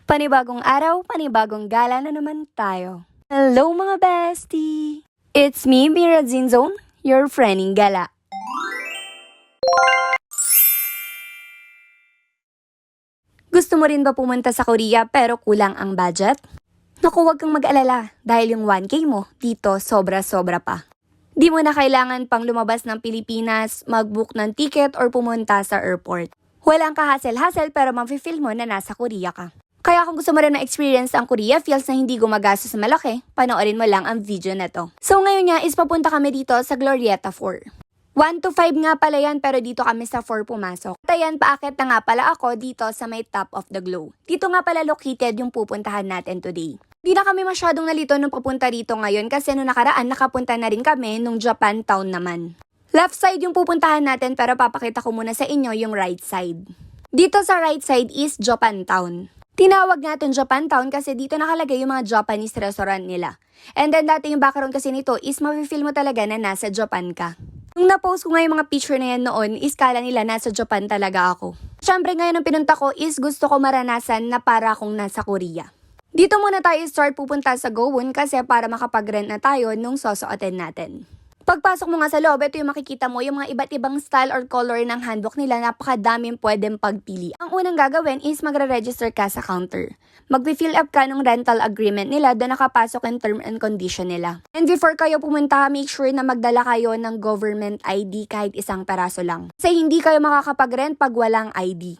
Panibagong araw, panibagong gala na naman tayo. Hello mga bestie! It's me, Mira Zinzone, your friending gala. Gusto mo rin ba pumunta sa Korea pero kulang ang budget? Naku, huwag kang mag-alala dahil yung 1K mo dito sobra-sobra pa. Di mo na kailangan pang lumabas ng Pilipinas, mag-book ng ticket or pumunta sa airport. Walang kahasel-hasel pero mafe-feel mo na nasa Korea ka. Kaya kung gusto mo rin na-experience ang Korea feels na hindi gumagastos sa malaki, panoorin mo lang ang video na to. So ngayon nga is papunta kami dito sa Glorieta 4. 1 to 5 nga pala yan pero dito kami sa 4 pumasok. At ayan, paakit na nga pala ako dito sa may top of the globe. Dito nga pala located yung pupuntahan natin today. Di na kami masyadong nalito nung papunta dito ngayon kasi nung nakaraan nakapunta na rin kami nung Japan Town naman. Left side yung pupuntahan natin pero papakita ko muna sa inyo yung right side. Dito sa right side is Japan Town. Tinawag natin Japan Town kasi dito nakalagay yung mga Japanese restaurant nila. And then dati yung background kasi nito is mafe-feel mo talaga na nasa Japan ka. Nung na-post ko nga yung mga picture na yan noon, is kala nila nasa Japan talaga ako. Siyempre ngayon ang pinunta ko is gusto ko maranasan na para akong nasa Korea. Dito muna tayo start pupunta sa Gowon kasi para makapag-rent na tayo nung susuotin natin. Pagpasok mo nga sa loob, ito yung makikita mo, yung mga iba't ibang style or color ng handbook nila, napakadaming pwedeng pagpili. Ang unang gagawin is magre-register ka sa counter. Mag-fill up ka ng rental agreement nila, doon nakapasok yung term and condition nila. And before kayo pumunta, make sure na magdala kayo ng government ID kahit isang peraso lang. Kasi hindi kayo makakapag-rent pag walang ID.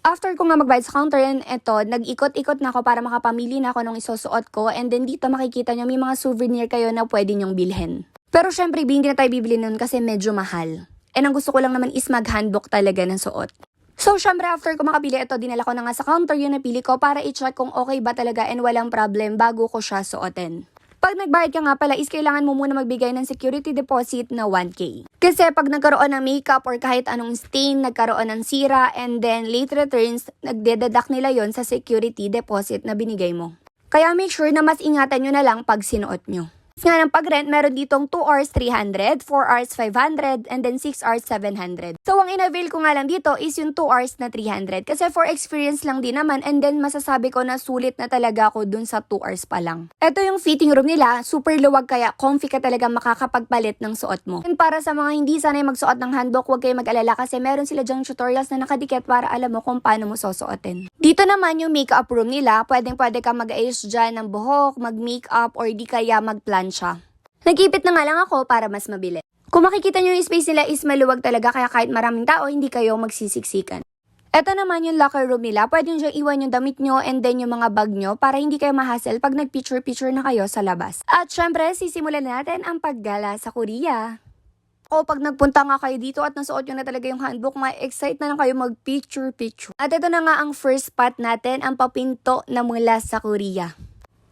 After ko nga magbayad sa counter, ito, nag-ikot-ikot na ako para makapamili na ako ng isusuot ko. And then dito makikita nyo may mga souvenir kayo na pwede nyong bilhin. Pero syempre, hindi na tayo bibili nun kasi medyo mahal. And ang gusto ko lang naman is mag-handbook talaga ng suot. So syempre, after ko makabili ito, dinala ko na nga sa counter yung napili ko para i-check kung okay ba talaga and walang problem bago ko siya suotin. Pag nagbayad ka nga pala is kailangan mo muna magbigay ng security deposit na 1K. Kasi pag nagkaroon ng makeup or kahit anong stain, nagkaroon ng sira, and then late returns, nagdededuct nila yon sa security deposit na binigay mo. Kaya make sure na mas ingatan nyo na lang pag sinuot nyo. Nga ng pag-rent, meron ditong 2 hours 300, 4 hours 500, and then 6 hours 700. So, ang in-avail ko nga lang dito is yung 2 hours na 300. Kasi for experience lang din naman, and then masasabi ko na sulit na talaga ako dun sa 2 hours pa lang. Ito yung fitting room nila, super luwag kaya comfy ka talaga makakapagpalit ng suot mo. And para sa mga hindi sanay magsuot ng handbook, huwag kayo mag-alala kasi meron sila dyang tutorials na nakadikit para alam mo kung paano mo susuotin. Dito naman yung makeup room nila, pwede ka mag-ayos dyan ng buhok, mag-makeup, or di kaya mag-plan siya. Nag-ipit na nga lang ako para mas mabilis. Kung makikita nyo yung space nila is maluwag talaga kaya kahit maraming tao, hindi kayo magsisiksikan. Ito naman yung locker room nila. Pwede nyo dyan iwan yung damit nyo and then yung mga bag nyo para hindi kayo mahassle pag nag-picture-picture na kayo sa labas. At syempre, sisimulan natin ang paggala sa Korea. O pag nagpunta nga kayo dito at nasuot nyo na talaga yung handbook, ma-excite na lang kayo mag-picture-picture. At ito na nga ang first spot natin, ang papinto na mula sa Korea.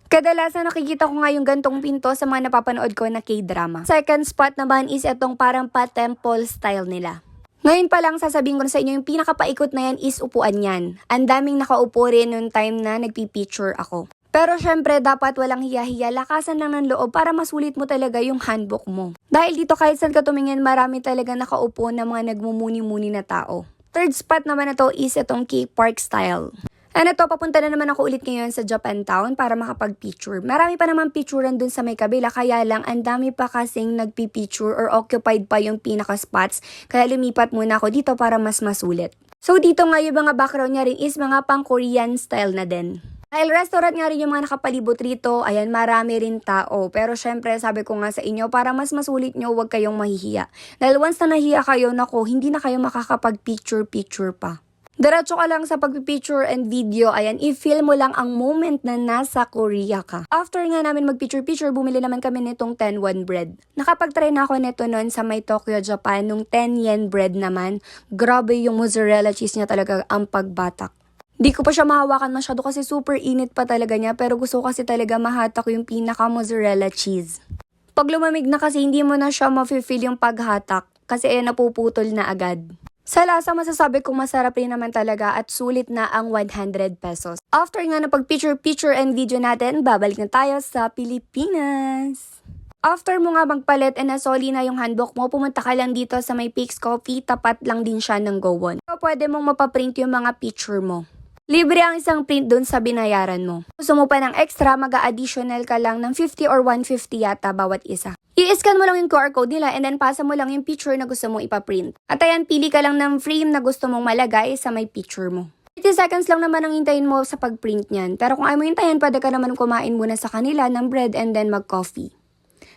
Kadalasan nakikita ko nga yung gantong pinto sa mga napapanood ko na K-drama. Second spot naman is itong parang pa-temple style nila. Ngayon pa lang sasabihin ko na sa inyo, yung pinakapaikot na yan is upuan yan. Ang daming nakaupo rin noong time na nagpipicture ako. Pero syempre dapat walang hiya-hiya, lakasan lang ng loob para masulit mo talaga yung handbook mo. Dahil dito kahit saan ka tumingin, marami talaga nakaupo na mga nagmumuni-muni na tao. Third spot naman na to is itong K-Park style. And ito, papunta na naman ako ulit ngayon sa Japan Town para makapag-picture. Marami pa naman picturean dun sa may kabila, kaya lang ang dami pa kasing nagpi-picture or occupied pa yung pinaka-spots. Kaya lumipat muna ako dito para mas masulit. So dito nga yung mga background niya rin is mga pang-Korean style na din. Dahil restaurant nga rin yung mga nakapalibot rito, ayan marami rin tao. Pero syempre sabi ko nga sa inyo, para mas masulit nyo, huwag kayong mahihiya. Dahil once na nahiya kayo, nako, hindi na kayo makakapag-picture-picture pa. Diretso ka lang sa pagpipicture and video, ayan, i-feel mo lang ang moment na nasa Korea ka. After nga namin mag-picture-picture, bumili naman kami nitong 10 won bread. Nakapag-try na ako nito noon sa may Tokyo, Japan, nung 10 yen bread naman. Grabe yung mozzarella cheese niya talaga ang pagbatak. Di ko pa siya mahawakan masyado kasi super init pa talaga niya, pero gusto ko kasi talaga mahatak yung pinaka-mozzarella cheese. Pag lumamig na kasi hindi mo na siya mafe-feel yung paghatak kasi napuputol na agad. Sa lasa, masasabi kong masarap rin naman talaga at sulit na ang 100 pesos. After nga na pag-picture and video natin, babalik na tayo sa Pilipinas. After mo nga magpalit and nasoli na yung handbook mo, pumunta ka lang dito sa may Peaks Coffee, tapat lang din siya ng Gowon. So, pwede mong mapaprint yung mga picture mo. Libre ang isang print dun sa binayaran mo. Gusto mo pa ng extra, mag-a-additional ka lang ng 50 or 150 yata bawat isa. I-scan mo lang yung QR code nila and then pasa mo lang yung picture na gusto mong ipaprint. At ayan, pili ka lang ng frame na gusto mong malagay sa may picture mo. 30 seconds lang naman ang hintayin mo sa pag-print niyan. Pero kung ayaw mo hintayin, pwede ka naman kumain muna sa kanila ng bread and then mag-coffee.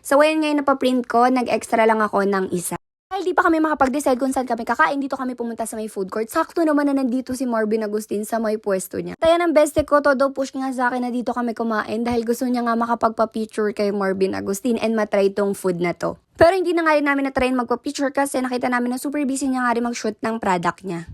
So ayan ngayon napaprint ko, nag-extra lang ako ng isa. Dahil di pa kami makapag-decide kung saan kami kakain, dito kami pumunta sa may food court. Sakto naman na nandito si Marvin Agustin sa may pwesto niya. Tayo ng beste ko, todo push nga sa akin na dito kami kumain dahil gusto niya nga makapagpa-picture kay Marvin Agustin and matry tong food na to. Pero hindi na nga rin namin na-try magpa-picture kasi nakita namin na super busy niya nga rin mag-shoot ng product niya.